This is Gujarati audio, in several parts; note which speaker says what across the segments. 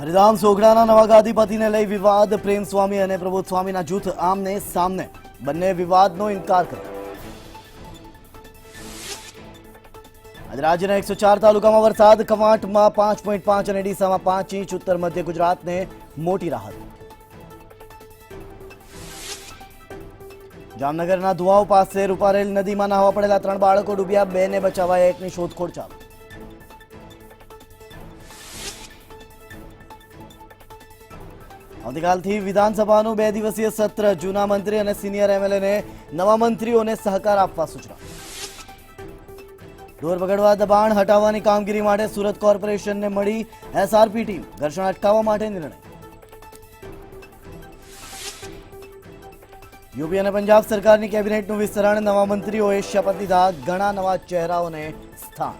Speaker 1: હરિધામ સોગડાના નવા ગાદીપતિને લઈ વિવાદ. પ્રેમ સ્વામી અને પ્રબોધ સ્વામીના જૂથ આમને સામને, બંને વિવાદનો ઇનકાર કર્યો. આજે રાજ્યના 104 તાલુકામાં વરસાદ. કવાંટમાં 5.5 અને ડીસામાં 5 ઇંચ. ઉત્તર મધ્ય ગુજરાતને મોટી રાહત. જામનગરના ધુવાઓ પાસે રૂપારેલ નદીમાં નહાવા પડેલા 3 બાળકો ડૂબ્યા. 2 ને બચાવાયા. 1ની શોધખોળ ચાલુ. આવતીકાલથી વિધાનસભાનું 2 દિવસીય સત્ર. જૂના મંત્રી અને સિનિયર એમએલએને નવા મંત્રીઓને સહકાર આપવા સૂચના. ઢોર પકડવા દબાણ હટાવવાની કામગીરી માટે સુરત કોર્પોરેશનને મળી એસઆરપી ટીમ. ઘર્ષણ અટકાવવા માટે નિર્ણય. યુપી અને પંજાબ સરકારની કેબિનેટનું વિસ્તરણ. નવા મંત્રીઓએ શપથ લીધા. ઘણા નવા ચહેરાઓને સ્થાન.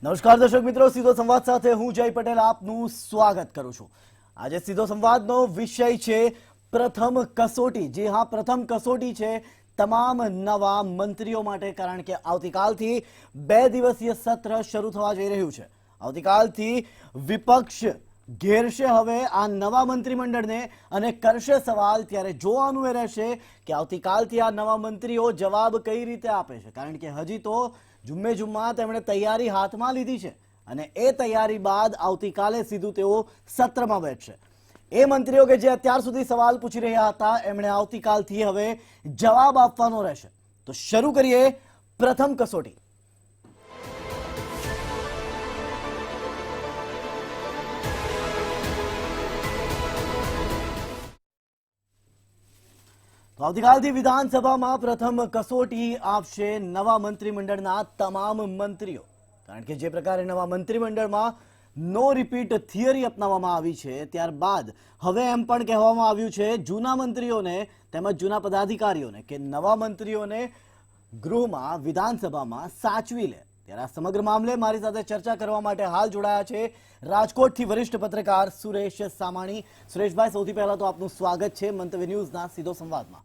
Speaker 1: નમસ્કાર દર્શક મિત્રો, સીધો સંવાદ સાથે હું જય પટેલ આપનું સ્વાગત કરું છું. આજે સીધો સંવાદનો વિષય છે પ્રથમ કસોટી. જી હા, પ્રથમ કસોટી છે તમામ નવા મંત્રીઓ માટે, કારણ કે આવતીકાલથી 2 દિવસીય સત્ર શરૂ થવા જઈ રહ્યું છે. આવતીકાલથી વિપક્ષ ઘેરશે હવે આ નવા મંત્રીમંડળને અને કરશે સવાલ. ત્યારે જોવાનું એ રહેશે કે આવતીકાલથી આ નવા મંત્રીઓ જવાબ કઈ રીતે આપે છે, કારણ કે હજી તો જુમ્મે જુમ્મા તેમણે તૈયારી હાથમાં લીધી છે અને એ તૈયારી બાદ આવતીકાલે સીધું તેઓ સત્રમાં બેઠશે. એ મંત્રીઓ કે જે અત્યાર સુધી સવાલ પૂછી રહ્યા હતા એમણે આવતીકાલથી હવે જવાબ આપવાનો રહેશે. તો શરૂ કરીએ પ્રથમ કસોટી. તો આવતીકાલથી વિધાનસભામાં પ્રથમ કસોટી આપશે નવા મંત્રીમંડળના તમામ મંત્રીઓ, કારણ કે જે પ્રકારે નવા મંત્રીમંડળમાં નો રિપીટ થિયરી અપનાવવામાં આવી છે, ત્યારબાદ હવે એમ પણ કહેવામાં આવ્યું છે જૂના મંત્રીઓને તેમજ જૂના પદાધિકારીઓને કે નવા મંત્રીઓને ગૃહમાં વિધાનસભામાં સાચવી લે. ત્યારે આ સમગ્ર મામલે મારી સાથે ચર્ચા કરવા માટે હાલ જોડાયા છે રાજકોટથી વરિષ્ઠ પત્રકાર સુરેશ સામાણી. સુરેશભાઈ, સૌથી પહેલા તો આપનું સ્વાગત છે મંતવ્ય ન્યૂઝના સીધો સંવાદમાં.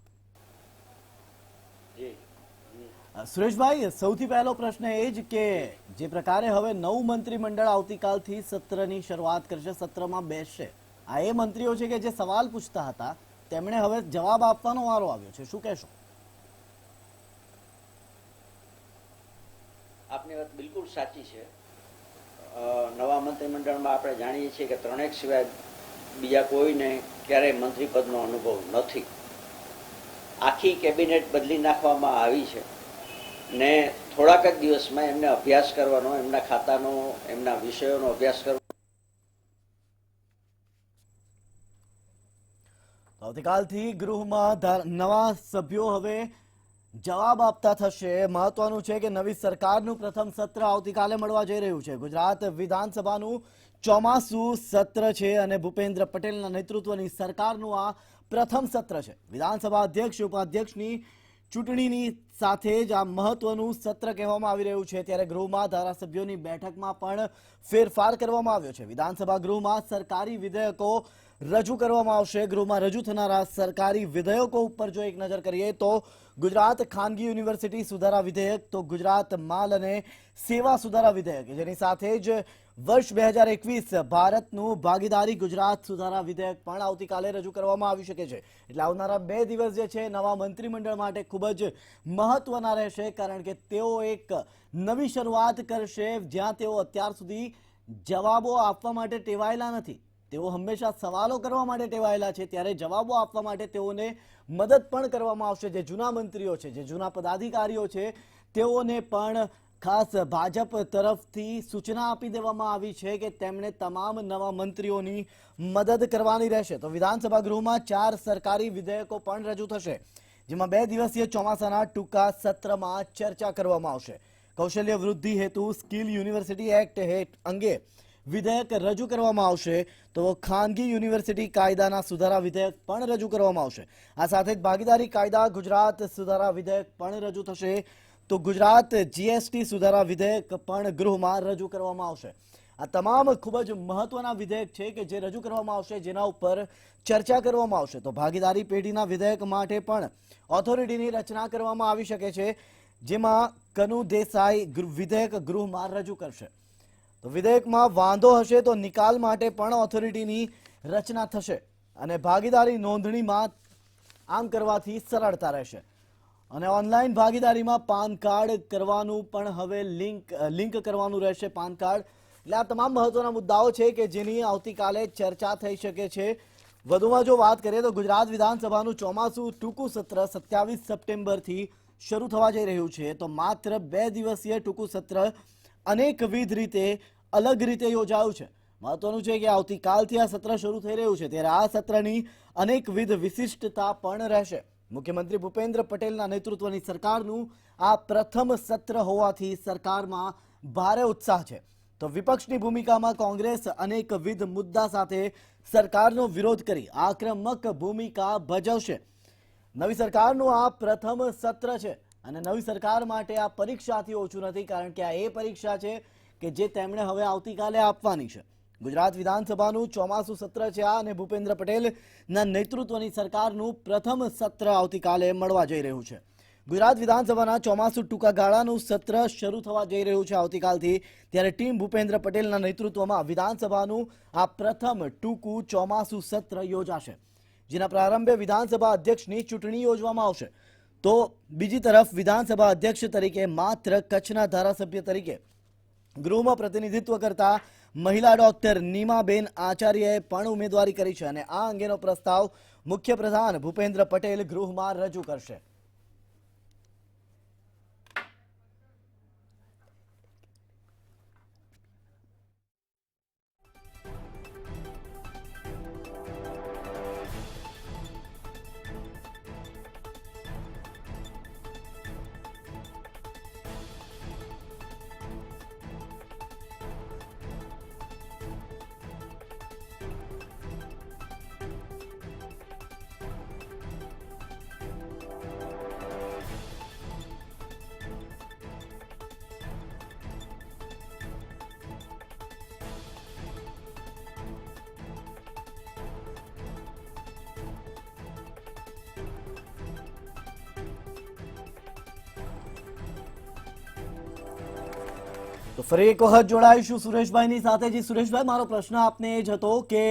Speaker 1: સુરેશભાઈ, સૌથી પહેલો પ્રશ્ન એ જ કે જે પ્રકારે હવે નવું મંત્રીમંડળ આવતીકાલથી સત્રની શરૂઆત કરશે, સત્રમાં બેસશે, આ એ મંત્રીઓ છે કે જે સવાલ પૂછતા હતા તેમણે હવે જવાબ આપવાનો વારો આવ્યો છે, શું કહેશો?
Speaker 2: આપની વાત બિલકુલ સાચી છે. નવા મંત્રીમંડળમાં આપણે જાણીએ છીએ કે 3 સિવાય બીજા કોઈને ક્યારેય મંત્રી પદનો અનુભવ નથી. આખી કેબિનેટ બદલી નાખવામાં આવી છે ને થોડાક જ દિવસમાં એમને અભ્યાસ કરવાનો, એમના ખાતાનો, એમના વિષયોનો અભ્યાસ કરવાનો.
Speaker 1: આવતીકાલથી ગૃહમાં નવા સભ્યો હવે જવાબ આપતા થશે. મહત્વનું છે કે નવી સરકારનું પ્રથમ સત્ર આવતીકાલે મળવા જઈ રહ્યું છે. ગુજરાત વિધાનસભાનું ચોમાસુ સત્ર છે અને ભૂપેન્દ્ર પટેલના નેતૃત્વની સરકારનું આ પ્રથમ સત્ર છે. વિધાનસભા અધ્યક્ષ ઉપાધ્યક્ષની ચૂંટણીની સાથે જ આ મહત્વનું સત્ર કહેવામાં આવી રહ્યું છે. ત્યારે ગૃહમાં ધારાસભ્યોની બેઠકમાં પણ ફેરફાર કરવામાં આવ્યો છે. વિધાનસભા ગૃહમાં સરકારી વિધેયકો રજૂ કરવામાં આવશે. ગૃહમાં રજૂ થનારા સરકારી વિધેયકો ઉપર જો એક નજર કરીએ તો ગુજરાત ખાનગી યુનિવર્સિટી સુધારા વિધેયક, તો ગુજરાત માલ અને સેવા સુધારા વિધેયક, જેની સાથે જ વર્ષ 2021 ભારતનું ભાગીદારી ગુજરાત સુધારા વિધેયક પણ આવતીકાલે રજૂ કરવામાં આવી શકે છે. એટલે આવનારા 2 દિવસ જે છે નવા મંત્રીમંડળ માટે ખૂબ જ મહત્વના રહેશે, કારણ કે તેઓ એક નવી શરૂઆત કરશે જ્યાં તેઓ અત્યાર સુધી જવાબો આપવા માટે ટેવાયેલા નથી. તેઓ હંમેશા સવાલો કરવા માટે ટેવાયેલા છે, ત્યારે જવાબો આપવા માટે તેઓને મદદ પણ કરવામાં આવશે. જે જૂના મંત્રીઓ છે, જે જૂના પદાધિકારીઓ છે, તેઓને પણ ખાસ ભાજપ તરફથી સૂચના આપી દેવામાં આવી છે કે તેમણે તમામ નવા મંત્રીઓની મદદ કરવાની રહેશે. તો વિધાનસભા ગૃહમાં 4 સરકારી વિધેયકો પણ રજૂ થશે, જેમાં 2 દિવસીય ચોમાસાના ટૂંકા સત્રમાં ચર્ચા કરવામાં આવશે. કૌશલ્ય વૃદ્ધિ હેતુ સ્કિલ યુનિવર્સિટી એક્ટ અંગે વિધેયક રજૂ કરવામાં આવશે. તો ખાનગી યુનિવર્સિટી કાયદાના સુધારા વિધેયક પણ રજૂ કરવામાં આવશે. આ સાથે જ ભાગીદારી કાયદા ગુજરાત સુધારા વિધેયક પણ રજૂ થશે. તો ગુજરાત જીએસટી સુધારા વિધેયક પણ ગૃહમાં રજૂ કરવામાં આવશે. આ તમામ ખૂબ જ મહત્વના વિધેયક છે કે જે રજૂ કરવામાં આવશે, જેના ઉપર ચર્ચા કરવામાં આવશે. તો ભાગીદારી પેઢીના વિધેયક માટે પણ ઓથોરિટીની રચના કરવામાં આવી શકે છે, જેમાં કનુ દેસાઈ વિધેયક ગૃહમાં રજૂ કરશે. તો વિધેયકમાં વાંધો હશે તો નિકાલ માટે પણ ઓથોરિટીની રચના થશે અને ભાગીદારી નોંધણીમાં આમ કરવાથી સરળતા રહેશે. અને ઓનલાઈન ભાગીદારીમાં પાન કાર્ડ કરવાનું પણ હવે લિંક કરવાનું રહેશે. પાન કાર્ડ એટલે આ તમામ મહત્વના મુદ્દાઓ છે કે જેની આવતીકાલે ચર્ચા થઈ શકે છે. વધુમાં જો વાત કરીએ તો ગુજરાત વિધાનસભાનું ચોમાસું ટૂંકું સત્ર 27 સપ્ટેમ્બરથી શરૂ થવા જઈ રહ્યું છે. તો માત્ર 2 દિવસીય ટૂંકું સત્ર અનેકવિધ રીતે અલગ રીતે યોજાયું છે. મહત્વનું છે કે આવતીકાલથી આ સત્ર શરૂ થઈ રહ્યું છે, ત્યારે આ સત્રની અનેકવિધ વિશિષ્ટતા પણ રહેશે. મુખ્યમંત્રી ભૂપેન્દ્ર પટેલના નેતૃત્વની સરકારનું આ પ્રથમ સત્ર હોવાથી સરકારમાં ભારે ઉત્સાહ છે. તો વિપક્ષની ભૂમિકામાં કોંગ્રેસ અનેકવિધ મુદ્દા સાથે સરકારનો વિરોધ કરી આક્રમક ભૂમિકા ભજવશે. નવી સરકારનું આ પ્રથમ સત્ર છે અને નવી સરકાર માટે આ પરીક્ષાથી ઓછું નથી, કારણ કે આ એ પરીક્ષા છે કે જે તેમણે હવે આવતીકાલે આપવાની છે. ગુજરાત વિધાનસભાનું ચોમાસું સત્ર છે આ અને ભૂપેન્દ્ર પટેલના નેતૃત્વની સરકારનું પ્રથમ સત્ર આવતીકાલે મળવા જઈ રહ્યું છે. ગુજરાત વિધાનસભાના ચોમાસું ટૂંકા ગાળાનું સત્ર શરૂ થવા જઈ રહ્યું છે આવતીકાલથી, ત્યારે ટીમ ભૂપેન્દ્ર પટેલના નેતૃત્વમાં વિધાનસભાનું આ પ્રથમ ટૂંકું ચોમાસું સત્ર યોજાશે, જેના પ્રારંભે વિધાનસભા અધ્યક્ષની ચૂંટણી યોજવામાં આવશે. તો બીજી તરફ વિધાનસભા અધ્યક્ષ તરીકે માત્ર કચ્છના ધારાસભ્ય તરીકે ગૃહમાં પ્રતિનિધિત્વ કરતા મહિલા ડોક્ટર નીમાબેન આચાર્યએ પણ ઉમેદવારી કરી છે અને આ અંગેનો પ્રસ્તાવ મુખ્યપ્રધાન ભૂપેન્દ્ર પટેલ ગૃહમાં રજૂ કરશે. તો ફરી એક વખત જોડાઈશું સુરેશભાઈની સાથે. જી સુરેશભાઈ, મારો પ્રશ્ન આપને એ જ હતો કે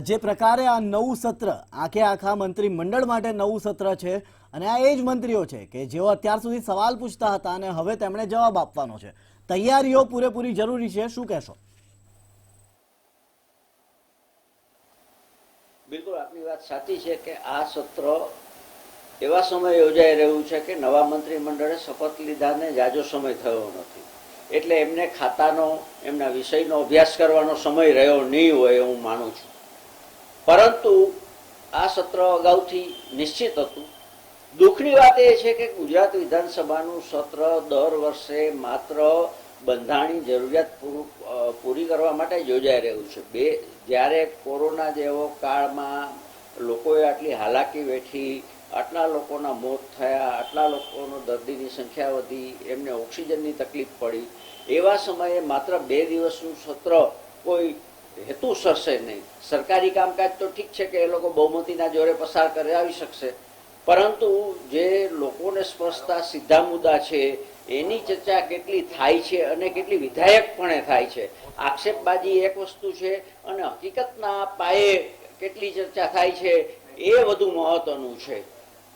Speaker 1: જે પ્રકારે આ નવું સત્ર આખા મંત્રીમંડળ માટે નવું સત્ર છે અને આ એ જ મંત્રીઓ છે કે જેઓ અત્યાર સુધી સવાલ પૂછતા હતા અને હવે તેમણે જવાબ આપવાનો છે, તૈયારીઓ પૂરેપૂરી જરૂરી છે, શું કહેશો?
Speaker 2: બિલકુલ આપની વાત સાચી છે કે આ સત્ર એવા સમય યોજાઈ રહ્યું છે કે નવા મંત્રીમંડળે શપથ લીધાને જાજો સમય થયો નથી, એટલે એમને ખાતાનો એમના વિષયનો અભ્યાસ કરવાનો સમય રહ્યો નહીં હોય હું માનું છું. પરંતુ આ સત્ર અગાઉથી નિશ્ચિત હતું. દુઃખની વાત એ છે કે ગુજરાત વિધાનસભાનું સત્ર દર વર્ષે માત્ર બંધારણની જરૂરિયાત પૂરી કરવા માટે યોજાઈ રહ્યું છે. જ્યારે કોરોના જેવો કાળમાં લોકોએ આટલી હાલાકી વેઠી, આટલા લોકોના મોત થયા, આટલા લોકોનો દર્દીની સંખ્યા વધી, એમને ઓક્સિજનની તકલીફ પડી, એવા સમયે માત્ર 2 દિવસનું સત્ર કોઈ હેતુસર નહીં. સરકારી કામકાજ તો ઠીક છે કે એ લોકો બહુમતીના જોરે પસાર કરાવી શકશે, પરંતુ જે લોકોને સ્પર્શતા સીધા મુદ્દા છે એની ચર્ચા કેટલી થાય છે અને કેટલી વિધાયકપણે થાય છે. આક્ષેપબાજી એક વસ્તુ છે અને હકીકતના પાયે કેટલી ચર્ચા થાય છે એ વધુ મહત્વનું છે.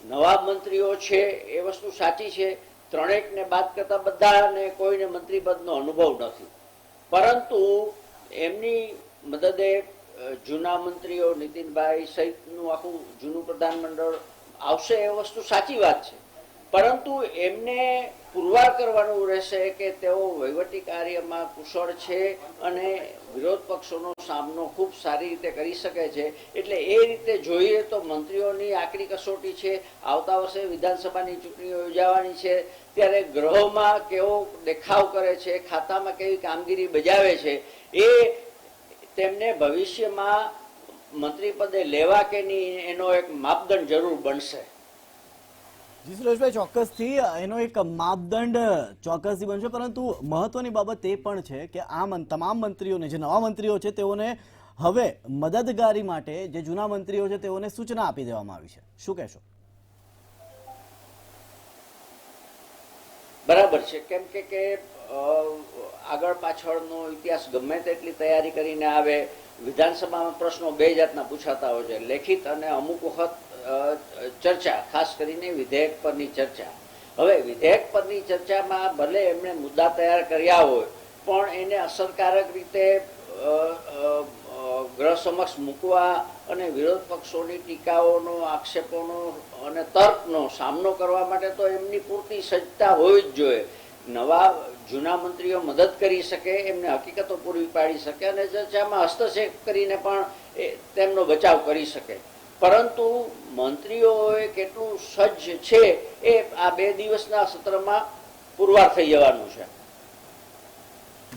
Speaker 2: નવા મંત્રીઓ છે એ વસ્તુ સાચી છે, ત્રણેકને બાદ કરતા બધાને કોઈને મંત્રીપદનો અનુભવ નથી, પરંતુ એમની મદદે જૂના મંત્રીઓ નીતિનભાઈ સહિતનું આખું જૂનું પ્રધાનમંડળ આવશે એ વસ્તુ સાચી વાત છે, પરંતુ એમને પુરવાર કરવાનું રહેશે કે તેઓ વહીવટી કાર્યમાં કુશળ છે અને વિરોધ પક્ષોનો સામનો ખૂબ સારી રીતે કરી શકે છે. એટલે એ રીતે જોઈએ તો મંત્રીઓની આકરી કસોટી છે. આવતા વર્ષે વિધાનસભાની ચૂંટણીઓ યોજાવાની છે, ત્યારે ગૃહમાં કેવો દેખાવ કરે છે, ખાતામાં કેવી કામગીરી બજાવે છે, એ તેમને ભવિષ્યમાં મંત્રી પદે લેવા કે નહીં એનો એક માપદંડ જરૂર બનશે.
Speaker 1: જી સુરેશભાઈ, ચોક્કસથી એનો એક માપદંડ ચોક્કસથી બનશે, પરંતુ મહત્વની બાબત એ પણ છે કે આ તમામ મંત્રીઓને, જે નવા મંત્રીઓ છે તેઓને હવે મદદગારી માટે જે જૂના મંત્રીઓ છે તેઓને સૂચના આપી દેવામાં આવી છે. શું કહેશો?
Speaker 2: બરાબર છે, કેમ કે આગળ પાછળનો ઇતિહાસ ગમે તેટલી તૈયારી કરીને આવે, વિધાનસભામાં પ્રશ્નો બે જાતના પૂછાતા હોય છે, લેખિત અને અમુક વખત ચર્ચા, ખાસ કરીને વિધેયક પરની ચર્ચા. હવે વિધેયક પરની ચર્ચામાં ભલે એમણે મુદ્દા તૈયાર કર્યા હોય, પણ એને અસરકારક રીતે ગ્રહ સમક્ષ મૂકવા અને વિરોધ પક્ષોની ટીકાઓનો, આક્ષેપોનો અને તર્કનો સામનો કરવા માટે તો એમની પૂરતી સજ્જતા હોવી જ જોઈએ. જૂના મંત્રીઓ મદદ કરી શકે, એમને હકીકતો પૂરી પાડી શકે અને ચર્ચામાં હસ્તક્ષેપ કરીને પણ તેમનો બચાવ કરી શકે. પરંતુ મંત્રીઓએ કેટલું સજ્જ છે એ આ 2 દિવસના સત્રમાં પુરવાર થઈ જવાનું છે.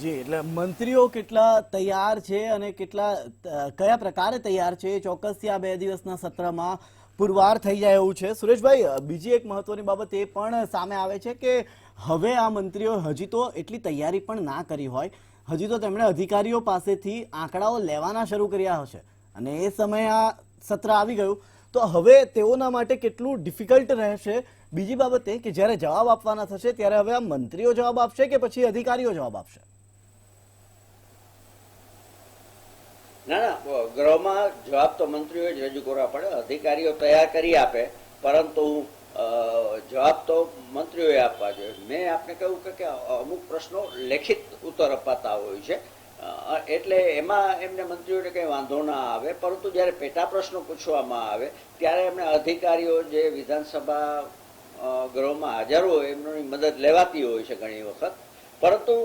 Speaker 1: જી, એટલે મંત્રીઓ કેટલા તૈયાર છે અને કયા પ્રકારે તૈયાર છે એ ચોક્કસથી આ 2 દિવસના સત્રમાં પુરવાર થઈ જાય એવું છે. સુરેશભાઈ, બીજી એક મહત્વની બાબત એ પણ સામે આવે છે કે હવે આ મંત્રીઓ હજી તો એટલી તૈયારી પણ ના કરી હોય, હજી તો તેમણે અધિકારીઓ પાસેથી આંકડાઓ લેવાના શરૂ કર્યા હશે અને એ સમયે આ સત્ર આવી ગયું, તો હવે તેઓના માટે કેટલું ડિફિકલ્ટ રહેશે. બીજી બાબત એ કે જ્યારે જવાબ આપવાના થશે ત્યારે હવે આ મંત્રીઓ જવાબ આપશે કે પછી અધિકારીઓ જવાબ આપશે?
Speaker 2: ના, ગૃહમાં જવાબ તો મંત્રીઓએ જ રજૂ કરવા પડે, અધિકારીઓ તૈયાર કરી આપે, પરંતુ જવાબ તો મંત્રીઓએ આપવા જોઈએ. મેં આપને કહ્યું કે અમુક પ્રશ્નો લેખિત ઉત્તર અપાતા હોય છે, એટલે એમાં એમને મંત્રીઓને કંઈ વાંધો ના આવે, પરંતુ જ્યારે પેટા પ્રશ્નો પૂછવામાં આવે ત્યારે એમને અધિકારીઓ જે વિધાનસભા ગૃહમાં હાજર હોય એમની મદદ લેવાતી હોય છે ઘણી વખત, પરંતુ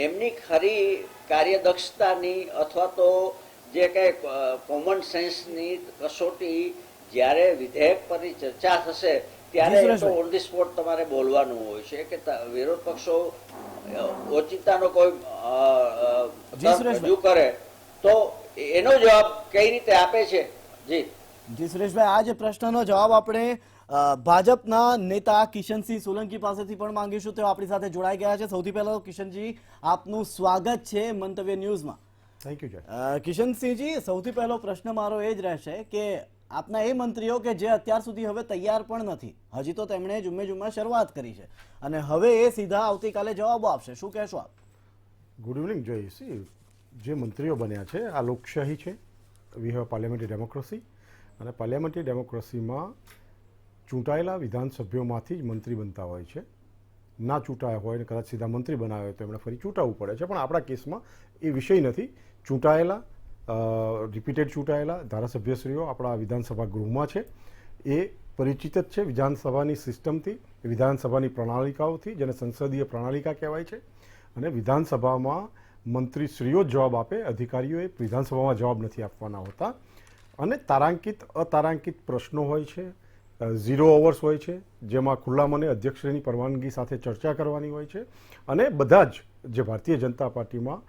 Speaker 2: એમની ખરી કાર્યદક્ષતાની અથવા તો જે કંઈ કોમન સેન્સની કસોટી જ્યારે વિધેયક પરની ચર્ચા થશે ત્યારે તો ઓન ધી સ્પોટ તમારે બોલવાનું હોય છે કે વિરોધ પક્ષો ઓચિતાનો કોઈ રજૂ કરે તો એનો જવાબ કઈ રીતે આપે છે.
Speaker 1: જી સુરેશભાઈ, આ જે પ્રશ્નનો જવાબ આપણે ભાજપના નેતા કિશનસિંહ સોલંકી પાસેથી પણ માંગીશું. તેઓ આપણી સાથે જોડાઈ ગયા છે. સૌથી પહેલા તો કિશનજી, આપનું સ્વાગત છે મંતવ્ય ન્યૂઝમાં.
Speaker 3: Thank you.
Speaker 1: કિશનસિંહજી, સૌથી પહેલો પ્રશ્ન મારો એ જ રહેશે કે આપના એ મંત્રીઓ કે જે અત્યાર સુધી હવે તૈયાર પણ નથી, હજી તો તેમણે જુમ્મે શરૂઆત કરી છે અને હવે એ સીધા આવતીકાલે જવાબો આપશે, શું કહેશો આપ?
Speaker 3: ગુડ ઇવનિંગ જય. જે મંત્રીઓ બન્યા છે આ લોકશાહી છે, વી હેવ પાર્લિયામેન્ટરી ડેમોક્રેસી, અને પાર્લિયામેન્ટરી ડેમોક્રેસીમાં ચૂંટાયેલા વિધાનસભ્યોમાંથી જ મંત્રી બનતા હોય છે. ના ચૂંટાયા હોય ને કદાચ સીધા મંત્રી બનાવ્યા હોય તો એમણે ફરી ચૂંટાવવું પડે છે, પણ આપણા કેસમાં એ વિષય નથી. ચૂંટાયેલા રિપીટેડ ચૂંટાયેલા ધારાસભ્યશ્રીઓ આપણા વિધાનસભા ગૃહમાં છે, એ પરિચિત જ છે વિધાનસભાની સિસ્ટમથી, વિધાનસભાની પ્રણાલિકાઓથી, જેને સંસદીય પ્રણાલિકા કહેવાય છે. અને વિધાનસભામાં મંત્રીશ્રીઓ જ જવાબ આપે, અધિકારીઓએ વિધાનસભામાં જવાબ નથી આપવાના હોતા. અને તારાંકિત અતારાંકિત પ્રશ્નો હોય છે, 0 અવર્સ હોય છે, જેમાં ખુલ્લા મને અધ્યક્ષશ્રીની પરવાનગી સાથે ચર્ચા કરવાની હોય છે. અને બધા જ જે ભારતીય જનતા પાર્ટીમાં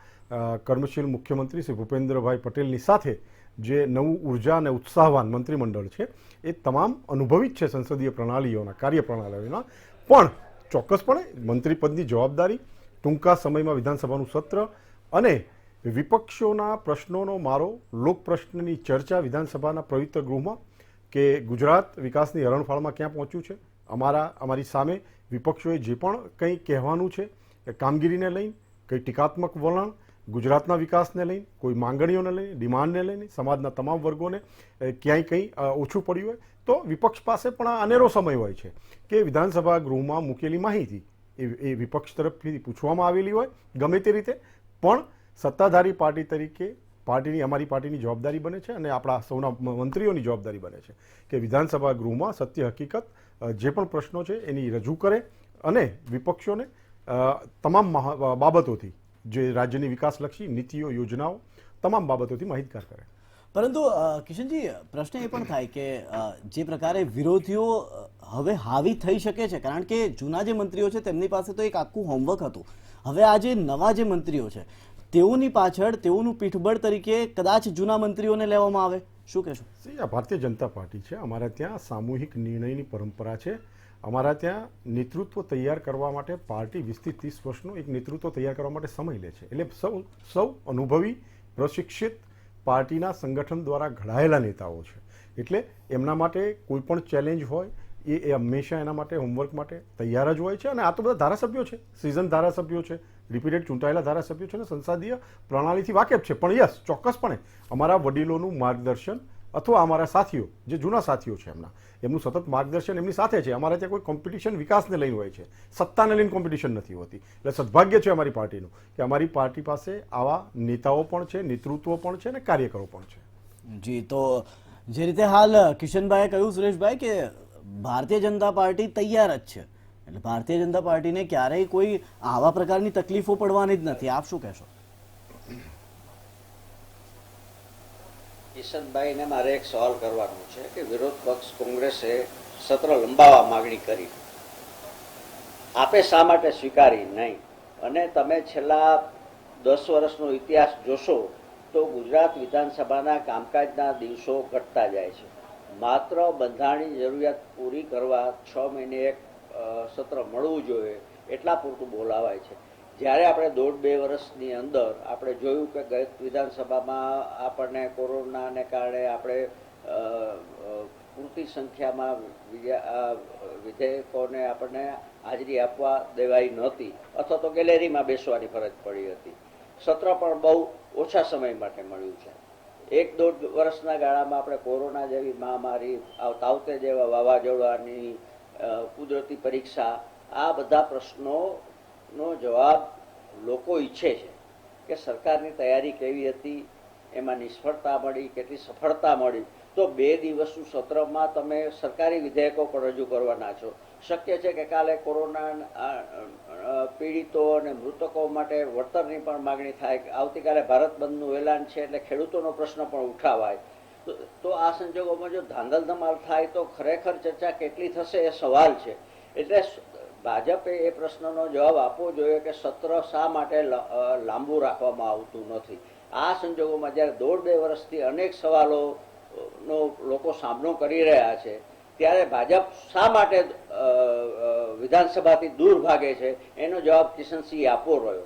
Speaker 3: કર્મશીલ મુખ્યમંત્રી શ્રી ભૂપેન્દ્રભાઈ પટેલની સાથે જે નવું ઉર્જા અને ઉત્સાહવાન મંત્રીમંડળ છે, એ તમામ અનુભવી જ છે સંસદીય પ્રણાલીઓના, કાર્યપ્રણાલીઓના. પણ ચોક્કસપણે મંત્રીપદની જવાબદારી, ટૂંકા સમયમાં વિધાનસભાનું સત્ર અને વિપક્ષોના પ્રશ્નોનો મારો, લોક પ્રશ્નની ચર્ચા વિધાનસભાના પવિત્ર ગૃહમાં કે ગુજરાત વિકાસની હરણફાળમાં ક્યાં પહોંચ્યું છે, અમારી સામે વિપક્ષોએ જે પણ કંઈ કહેવાનું છે એ કામગીરીને લઈને, કંઈ ટીકાત્મક વલણ, ગુજરાતના વિકાસને લઈને, કોઈ માંગણીઓને લઈને, ડિમાન્ડને લઈને, સમાજના તમામ વર્ગોને ક્યાંય કંઈ ઓછું પડ્યું હોય તો વિપક્ષ પાસે પણ આ અનેરો સમય હોય છે કે વિધાનસભા ગૃહમાં મૂકેલી માહિતી એ વિપક્ષ તરફથી પૂછવામાં આવેલી હોય ગમે તે રીતે, પણ સત્તાધારી પાર્ટી તરીકે અમારી પાર્ટીની જવાબદારી બને છે અને આપણા સૌના મંત્રીઓની જવાબદારી બને છે કે વિધાનસભા ગૃહમાં સત્ય હકીકત જે પણ પ્રશ્નો છે એની રજૂ કરે અને વિપક્ષોને તમામ બાબતોથી, જે રાજ્યની વિકાસલક્ષી નીતિઓ, યોજનાઓ, તમામ બાબતોથી માહિતગાર કરે.
Speaker 1: પરંતુ કિશનજી, પ્રશ્ન એ પણ થાય કે જે પ્રકારે વિરોધીઓ હવે હાવી થઈ શકે છે, કારણ કે જૂના જે મંત્રીઓ છે તેમની પાસે તો એક આખું હોમવર્ક હતું. હવે આ જે નવા જે મંત્રીઓ છે તેઓની પાછળ, તેઓનું પીઠબળ તરીકે કદાચ જૂના મંત્રીઓને લેવામાં આવે, શું કહેશો?
Speaker 3: આ ભારતીય જનતા પાર્ટી છે, અમારા ત્યાં સામૂહિક નિર્ણયની પરંપરા છે. અમારા ત્યાં નેતૃત્વ તૈયાર કરવા માટે પાર્ટી 20 થી 30 વર્ષનું એક નેતૃત્વ તૈયાર કરવા માટે સમય લે છે. એટલે સૌ અનુભવી પ્રશિક્ષિત પાર્ટીના સંગઠન દ્વારા ઘડાયેલા નેતાઓ છે. એટલે એમના માટે કોઈ પણ ચેલેન્જ હોય એ હંમેશા એના માટે હોમવર્ક માટે તૈયાર જ હોય છે. અને આ તો બધા ધારાસભ્યો છે, સિઝન ધારાસભ્યો છે, રિપીટેડ ચૂંટાયેલા ધારાસભ્યો છે અને સંસદીય પ્રણાલીથી વાકેફ છે. પણ યસ, ચોક્કસપણે અમારા વડીલોનું માર્ગદર્શન અથવા અમારા સાથીઓ જે જૂના સાથીઓ છે એમનું સતત માર્ગદર્શન એમની સાથે છે. અમારે ત્યાં કોઈ કોમ્પિટિશન વિકાસને લઈને હોય છે, સત્તાને લઈને કોમ્પિટિશન નથી હોતી. એટલે સદભાગ્ય છે અમારી પાર્ટીનું કે અમારી પાર્ટી પાસે આવા નેતાઓ પણ છે, નેતૃત્વ પણ છે અને કાર્યકરો પણ છે.
Speaker 1: જી, તો જે રીતે હાલ કિશનભાઈએ કહ્યું સુરેશભાઈ કે ભારતીય જનતા પાર્ટી તૈયાર જ છે, એટલે ભારતીય જનતા પાર્ટીને ક્યારેય કોઈ આવા પ્રકારની તકલીફો પડવાની જ નથી. આપ શું કહેશો?
Speaker 2: કિશનભાઈને મારે એક સવાલ કરવાનો છે કે વિરોધ પક્ષ કોંગ્રેસે સત્ર લંબાવવા માગણી કરી, આપે શા માટે સ્વીકારી નહીં? અને તમે છેલ્લા 10 વર્ષનો ઇતિહાસ જોશો તો ગુજરાત વિધાનસભાના કામકાજના દિવસો ઘટતા જાય છે. માત્ર બંધારણની જરૂરિયાત પૂરી કરવા 6 મહિને એક સત્ર મળવું જોઈએ એટલા પૂરતું બોલાવાય છે. જ્યારે આપણે 1.5-2 વર્ષની અંદર આપણે જોયું કે ગત વિધાનસભામાં આપણને કોરોનાને કારણે આપણે પૂરતી સંખ્યામાં વિધેયકોને આપણને હાજરી આપવા દેવાઈ નહોતી અથવા તો ગેલેરીમાં બેસવાની ફરજ પડી હતી. સત્ર પણ બહુ ઓછા સમય માટે મળ્યું છે. 1-1.5 વર્ષના ગાળામાં આપણે કોરોના જેવી મહામારી, તાવતે જેવા વાવાઝોડાની કુદરતી પરીક્ષા, આ બધા પ્રશ્નોનો જવાબ લોકો ઈચ્છે છે કે સરકારની તૈયારી કેવી હતી, એમાં નિષ્ફળતા મળી, કેટલી સફળતા મળી. તો 2 દિવસનું સત્રમાં તમે સરકારી વિધેયકો પણ રજૂ કરવાના છો. શક્ય છે કે કાલે કોરોના પીડિતો અને મૃતકો માટે વળતરની પણ માગણી થાય. આવતીકાલે ભારત બંધનું એલાન છે એટલે ખેડૂતોનો પ્રશ્ન પણ ઉઠાવાય. તો આ સંજોગોમાં જો ધાંગલ ધમાલ થાય તો ખરેખર ચર્ચા કેટલી થશે એ સવાલ છે. એટલે ભાજપે એ પ્રશ્નનો જવાબ આપવો જોઈએ કે સત્ર શા માટે લાંબુ રાખવામાં આવતું નથી. આ સંજોગોમાં જ્યારે 1.5-2 વર્ષથી અનેક સવાલોનો લોકો સામનો કરી રહ્યા છે ત્યારે ભાજપ શા માટે વિધાનસભાથી દૂર ભાગે છે એનો જવાબ કિશનસિંહ આપવો રહ્યો.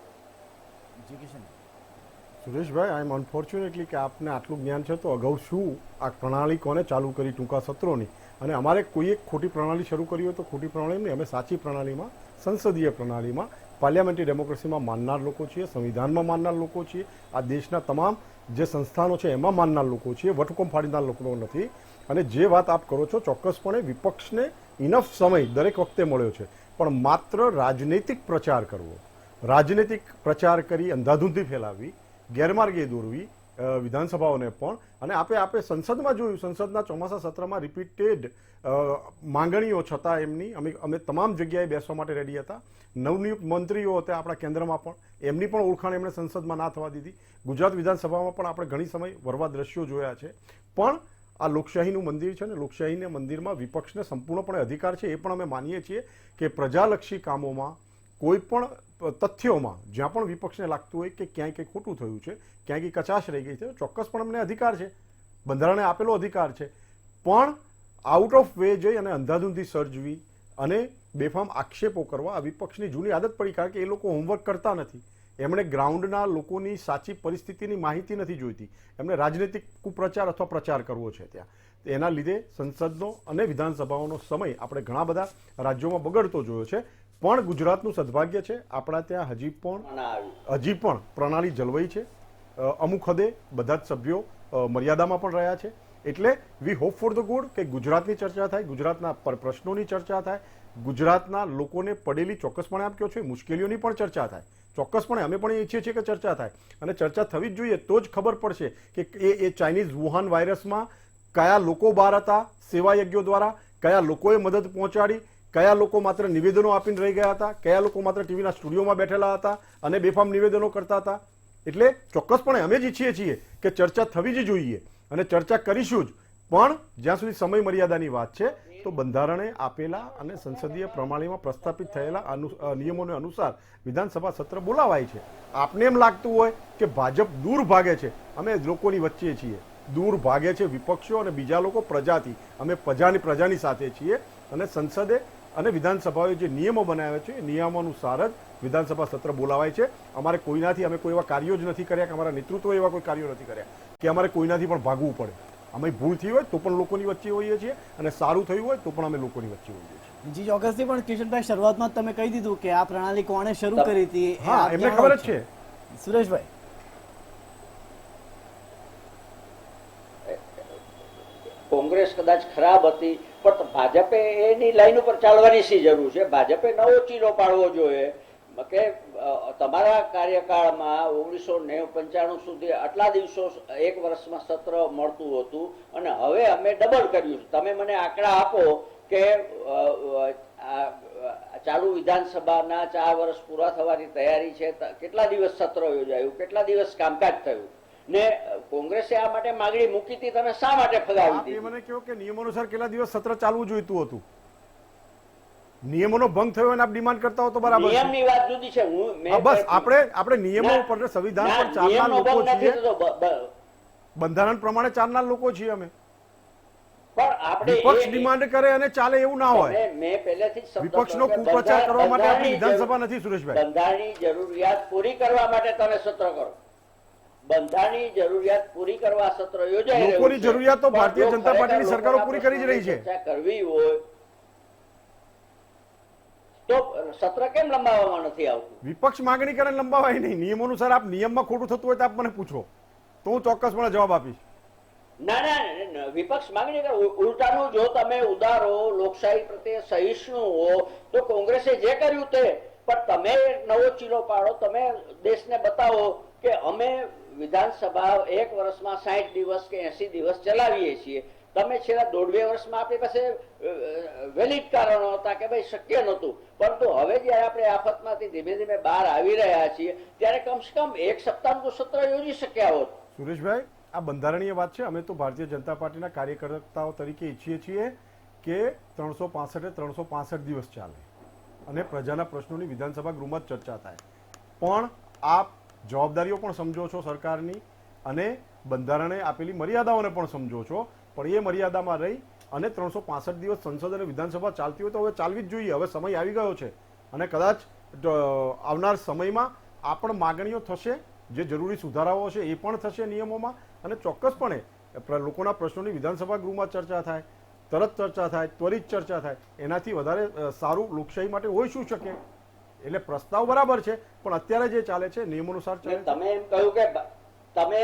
Speaker 3: સુરેશભાઈ, આઈ એમ અનફોર્ચ્યુનેટલી કે આપને આટલું જ્ઞાન છે તો અગાઉ શું આ પ્રણાલી કોને ચાલુ કરી ટૂંકા સત્રોની, અને અમારે કોઈ એક ખોટી પ્રણાલી શરૂ કરી હોય તો ખોટી પ્રણાલી નહીં, અમે સાચી પ્રણાલીમાં, સંસદીય પ્રણાલીમાં, પાર્લિયામેન્ટરી ડેમોક્રેસીમાં માનનાર લોકો છીએ, સંવિધાનમાં માનનાર લોકો છીએ, આ દેશના તમામ જે સંસ્થાનો છે એમાં માનનાર લોકો છીએ, વટહુકમ ફાડીનાર લોકો નથી. અને જે વાત આપ કરો છો ચોક્કસપણે વિપક્ષને ઇનફ સમય દરેક વખતે મળ્યો છે, પણ માત્ર રાજનૈતિક પ્રચાર કરવો, રાજનૈતિક પ્રચાર કરી અંધાધૂંધી ફેલાવી, ગેરમાર્ગે દોરવી વિધાનસભાઓને પણ, અને આપે સંસદમાં જોયું, સંસદના ચોમાસા સત્રમાં રિપીટેડ માંગણીઓ છતાં એમની અમે તમામ જગ્યાએ બેસવા માટે રેડી હતા. નવનિયુક્ત મંત્રીઓ હતા આપણા કેન્દ્રમાં પણ, એમની પણ ઓળખાણ એમણે સંસદમાં ના થવા દીધી. ગુજરાત વિધાનસભામાં પણ આપણે ઘણી સમય વરવા દ્રશ્યો જોયા છે. પણ આ લોકશાહીનું મંદિર છે ને લોકશાહીના મંદિરમાં વિપક્ષને સંપૂર્ણપણે અધિકાર છે. એ પણ અમે માનીએ છીએ કે પ્રજાલક્ષી કામોમાં, કોઈ પણ તથ્યોમાં જ્યાં પણ વિપક્ષને લાગતું હોય કે ક્યાંય કંઈ ખોટું થયું છે, ક્યાંય કંઈ કચાશ રહી ગઈ છે, ચોક્કસ પણ અમને અધિકાર છે, બંધારણે આપેલો અધિકાર છે. પણ આઉટ ઓફ વે જઈ અને અંધાધૂંધી સર્જવી અને બેફામ આક્ષેપો કરવા આ વિપક્ષની જૂની આદત પડી. કારણ કે એ લોકો હોમવર્ક કરતા નથી, એમણે ગ્રાઉન્ડના લોકોની સાચી પરિસ્થિતિની માહિતી નથી જોઈતી, એમણે રાજનૈતિક કુપ્રચાર અથવા પ્રચાર કરવો છે ત્યાં. એના લીધે સંસદનો અને વિધાનસભાઓનો સમય આપણે ઘણા બધા રાજ્યોમાં બગડતો જોયો છે. પણ ગુજરાતનું સદભાગ્ય છે, આપણા ત્યાં હજી પણ પ્રણાલી જળવાઈ છે. અમુક હદે બધા જ સભ્યો મર્યાદામાં પણ રહ્યા છે. એટલે we hope for the good કે ગુજરાતની ચર્ચા થાય, ગુજરાતના પ્રશ્નોની ચર્ચા થાય, ગુજરાતના લોકોને પડેલી, ચોક્કસપણે આપ કહો છો મુશ્કેલીઓની પણ ચર્ચા થાય. ચોક્કસપણે અમે પણ ઈચ્છીએ છીએ કે ચર્ચા થાય, અને ચર્ચા થવી જ જોઈએ. તો જ ખબર પડશે કે એ ચાઇનીઝ વુહાન વાયરસમાં કયા લોકો બહાર હતા સેવાયજ્ઞો દ્વારા, કયા લોકોએ મદદ પહોંચાડી, કયા લોકો માત્ર નિવેદનો આપીને રહી ગયા હતા, કયા લોકો માત્ર ટીવીના સ્ટુડિયોમાં બેઠેલા હતા અને બેફામ નિવેદનો કરતા હતા. એટલે ચોક્કસપણે અમે જ ઈચ્છીએ છીએ કે ચર્ચા થવી જ જોઈએ અને ચર્ચા કરીશું જ. પણ જ્યાં સુધી સમય મર્યાદાની વાત છે તો બંધારણે આપેલા અને સંસદીય પ્રણાલીમાં પ્રસ્થાપિત થયેલા નિયમોને અનુસાર વિધાનસભા સત્ર બોલાવાય છે. આપને એમ લાગતું હોય કે ભાજપ દૂર ભાગે છે, અમે લોકોની વચ્ચે છીએ. દૂર ભાગે છે વિપક્ષો અને બીજા લોકો પ્રજાથી. અમે પ્રજાની સાથે છીએ અને સંસદે અને વિધાનસભાએ જે નિયમો બનાવ્યા છે એ નિયમો અનુસાર જ વિધાનસભા સત્ર બોલાવાય છે. અમારે કોઈનાથી અમે કોઈ એવા કાર્યો જ નથી કર્યા કે અમારા નેતૃત્વ એવા કોઈ કાર્યો નથી કર્યા કે અમારે કોઈનાથી પણ ભાગવું પડે. અમે ભૂલ થઈ હોય તો પણ લોકોની વચ્ચે હોઈએ છીએ અને સારું થયું હોય તો પણ અમે લોકોની વચ્ચે હોઈએ છીએ.
Speaker 1: જી ચોક્કસથી, પણ કિશનભાઈ શરૂઆતમાં તમે કહી દીધું કે આ પ્રણાલી કોણે શરૂ કરી હતી.
Speaker 3: હા, એમને ખબર જ છે.
Speaker 1: સુરેશભાઈ,
Speaker 2: કોંગ્રેસ કદાચ ખરાબ હતી પણ ભાજપે એની લાઈન ઉપર ચાલવાની શી જરૂર છે? ભાજપે નવો ચીલો પાડવો જોઈએ કે તમારા કાર્યકાળમાં 1995 સુધી આટલા દિવસો એક વર્ષમાં સત્ર મળતું હતું અને હવે અમે ડબલ કર્યું. તમે મને આંકડા આપો કે ચાલુ વિધાનસભાના 4 વર્ષ પૂરા થવાની તૈયારી છે, કેટલા દિવસ સત્ર યોજાયું, કેટલા દિવસ કામકાજ થયું ને કોંગ્રેસે આ માટે માંગણી મૂકી હતી, તમે શા માટે ફગાવી દીધી?
Speaker 3: મને કહો કે નિયમો અનુસાર કેટલા દિવસ સત્ર ચાલવું જોઈતું હતું? નિયમોનો ભંગ થયો અને આપ ડિમાન્ડ કરતા હો તો બરાબર છે.
Speaker 2: નિયમની વાત જુદી છે.
Speaker 3: બસ આપણે નિયમો ઉપર સંવિધાન પર ચાલનાર લોકો છીએ, બંધારણ પ્રમાણે ચાલનાર લોકો છીએ અમે.
Speaker 2: પણ આપણે
Speaker 3: વિપક્ષ ડિમાન્ડ કરે અને ચાલે એવું ના હોય.
Speaker 2: મેં પહેલેથી જ
Speaker 3: વિપક્ષનો કુપ્રચાર કરવા માટે આપણી વિધાનસભા નથી સુરેશભાઈ.
Speaker 2: બંધારણની જરૂરિયાત પૂરી કરવા માટે તમે સત્ર કરો. બંધારણની જરૂરિયાત પૂરી કરવા સત્ર યોજાય.
Speaker 3: લોકોની જરૂરિયાત તો ભારતીય જનતા પાર્ટીની સરકારો પૂરી કરી જ રહી છે.
Speaker 2: કરવી હોય તો સત્ર કેમ લંબાવવામાં નથી આવતું?
Speaker 3: વિપક્ષ માંગણી કરે લંબાવાય નહીં. નિયમો અનુસાર આપ નિયમમાં ખોટું થતું હોય તો આપ મને પૂછો તો હું ચોક્કસપણે જવાબ આપીશ.
Speaker 2: ના ના, વિપક્ષ માંગણી કરે. ઉલટાનું જો તમે ઉદાર હો, લોકશાહી પ્રત્યે સહિષ્ણુ હો તો કોંગ્રેસે જે કર્યું તે, પણ તમે નવો ચીલો પાડો, તમે દેશને બતાવો કે અમે વિધાનસભા એક વર્ષમાં 60 દિવસ કે 80 દિવસ ચલાવીએ છીએ. તમે છેલ્લા 1.5-2 વર્ષમાં આપણી પાસે વેલિડ કારણો હતા કે ભાઈ શક્ય નહોતું, પરંતુ હવે જયારે આપણે આફતમાંથી ધીમે ધીમે બહાર આવી રહ્યા છીએ ત્યારે કમસે કમ એક સપ્તાહનું સત્ર યોજી શક્યા હોત.
Speaker 3: સુરેશભાઈ, આ બંધારણીય વાત છે. અમે તો ભારતીય જનતા પાર્ટીના કાર્યકર્તાઓ તરીકે ઈચ્છીએ છીએ કે 365 365 દિવસ ચાલે અને પ્રજાના પ્રશ્નોની વિધાનસભા ગૃહમાં ચર્ચા થાય. પણ આપ જવાબદારીઓ પણ સમજો છો સરકારની અને બંધારણે આપેલી મર્યાદાઓને પણ સમજો છો, પણ એ મર્યાદામાં રહી અને 365 દિવસ સંસદ અને વિધાનસભા ચાલતી હોય તો હવે ચાલવી જ જોઈએ. હવે સમય આવી ગયો છે અને કદાચ આવનાર સમયમાં આ પણ માગણીઓ થશે, જે જરૂરી સુધારાઓ છે એ પણ થશે નિયમોમાં અને ચોક્કસપણે લોકોના પ્રશ્નોની વિધાનસભા ગૃહમાં ચર્ચા થાય, તરત ચર્ચા થાય, ત્વરિત ચર્ચા થાય. એનાથી વધારે સારું લોકશાહી માટે હોઈ શું શકે? એટલે પ્રસ્તાવ બરાબર છે પણ અત્યારે જે ચાલે છે નિયમો અનુસાર ચાલે.
Speaker 2: તમે એમ કહ્યું કે તમે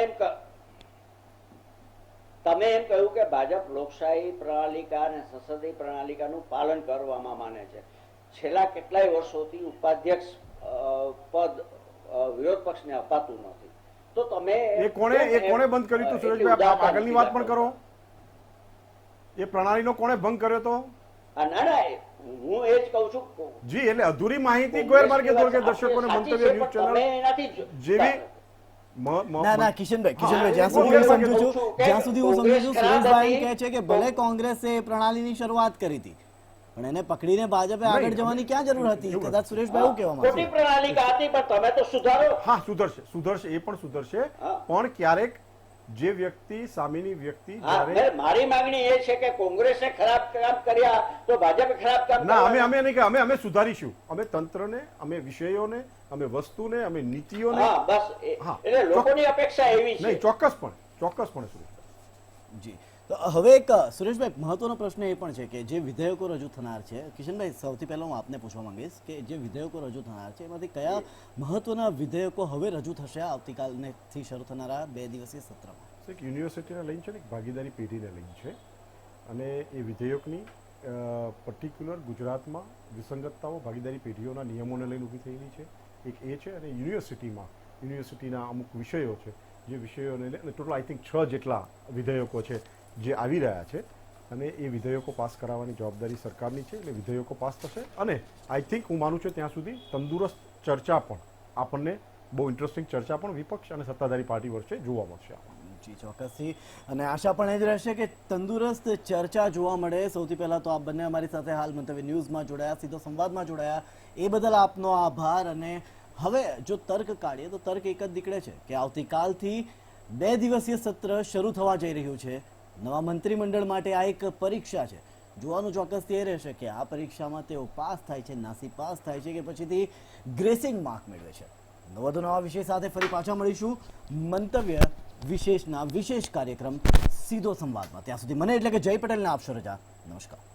Speaker 2: એમ કહ્યું કે ભાજપ લોકશાહી પ્રણાલિકા અને સંસદીય પ્રણાલિકાનું પાલન કરવામાં માને છે. છેલ્લા કેટલાય વર્ષોથી ઉપાધ્યક્ષ પદ વિરોધ પક્ષને અપાતું નથી, તો તમે
Speaker 3: એ કોણે બંધ કર્યું હતું સુરેશભાઈ? આગળની વાત પણ કરો. એ પ્રણાલીનો કોણે ભંગ કર્યો હતો?
Speaker 2: ના ના, હું એ જ કહું છું.
Speaker 3: જી, એટલે અધૂરી માહિતી ગેરમાર્ગે દોરકે દર્શકોને મંતવ્ય ન્યૂઝ ચેનલ જેવી
Speaker 1: ના ના કિશનભાઈ, જ્યાં સુધી હું સમજુ છું સુરેશભાઈ કહે છે કે ભલે કોંગ્રેસે પ્રણાલીની શરૂઆત કરી હતી પણ એને પકડીને ભાજપે આગળ જવાની ક્યાં જરૂર હતી? કદાચ સુરેશભાઈ એવું કહેવા માંગે છે.
Speaker 2: ખોટી પ્રણાલિકા હતી પણ તમે તો સુધારો.
Speaker 3: હા, સુધરશે, એ પણ સુધરશે. પણ ક્યારેક જે વ્યક્તિ સામેની વ્યક્તિ
Speaker 2: મારી માંગણી એ છે કે કોંગ્રેસે ખરાબ કામ કર્યા તો ભાજપે ખરાબ કામ
Speaker 3: ના, અમે નહીં કે અમે સુધારીશું. અમે તંત્રને, અમે વિષયોને, અમે વસ્તુને, અમે નીતિઓને.
Speaker 2: બસ એટલે લોકોની અપેક્ષા એવી છે.
Speaker 3: નહીં, ચોક્કસપણે
Speaker 1: જી. તો હવે એક સુરેશભાઈ મહત્વનો પ્રશ્ન એ પણ છે કે જે વિધેયકો રજૂ થનાર છે, કિશનભાઈ સૌથી પહેલા હું આપને પૂછવા માંગીશ કે જે વિધેયકો રજૂ થનાર છે એમાંથી કયા મહત્વના વિધેયકો હવે રજૂ થશે આવતીકાલથી શરૂ થનારા 2 દિવસીય સત્રમાં?
Speaker 3: એક યુનિવર્સિટીને લઈને છે ને એક ભાગીદારી પેઢીને લઈને છે અને એ વિધેયકની પર્ટિક્યુલર ગુજરાતમાં વિસંગતતાઓ ભાગીદારી પેઢીઓના નિયમોને લઈને ઊભી થયેલી છે. એક એ છે અને યુનિવર્સિટીના અમુક વિષયો છે જે વિષયોને લઈને ટોટલ આઈ થિંક 6 જેટલા વિધેયકો છે જે આવી રહ્યા છે અને એ વિધેયકો પાસ કરાવવાની જવાબદારી સરકારની છે. એટલે વિધેયકો પાસ થશે અને આઈ થિંક હું માનું છું ત્યાં સુધી તંદુરસ્ત ચર્ચા પણ આપણને બહુ ઇન્ટરેસ્ટિંગ ચર્ચા પણ વિપક્ષ અને સત્તાધારી પાર્ટી વચ્ચે જોવા મળશે.
Speaker 1: જી ચોક્કસથી, અને આશા પણ એ જ રહેશે કે તંદુરસ્ત ચર્ચા જોવા મળે. સૌથી પહેલા તો આપ બંને અમારી સાથે હાલ મંતવ્ય ન્યૂઝમાં જોડાયા, સીધો સંવાદમાં જોડાયા, એ બદલ આપનો આભાર. અને હવે જો તર્ક કાઢીએ તો તર્ક એક જ નીકળે છે કે આવતીકાલથી 2 દિવસીય સત્ર શરૂ થવા જઈ રહ્યું છે. નવા મંત્રીમંડળ માટે આ એક પરીક્ષા છે. જોવાનું ચોક્કસથી એ રહેશે કે આ પરીક્ષામાં તેઓ પાસ થાય છે, નાસી પાસ થાય છે કે પછીથી ગ્રેસિંગ માર્ક મેળવે છે. વધુ નવા વિષય સાથે ફરી પાછા મળીશું મંતવ્ય વિશેષના વિશેષ કાર્યક્રમ સીધો સંવાદમાં. ત્યાં સુધી મને એટલે કે જય પટેલને આપશો રજા. નમસ્કાર.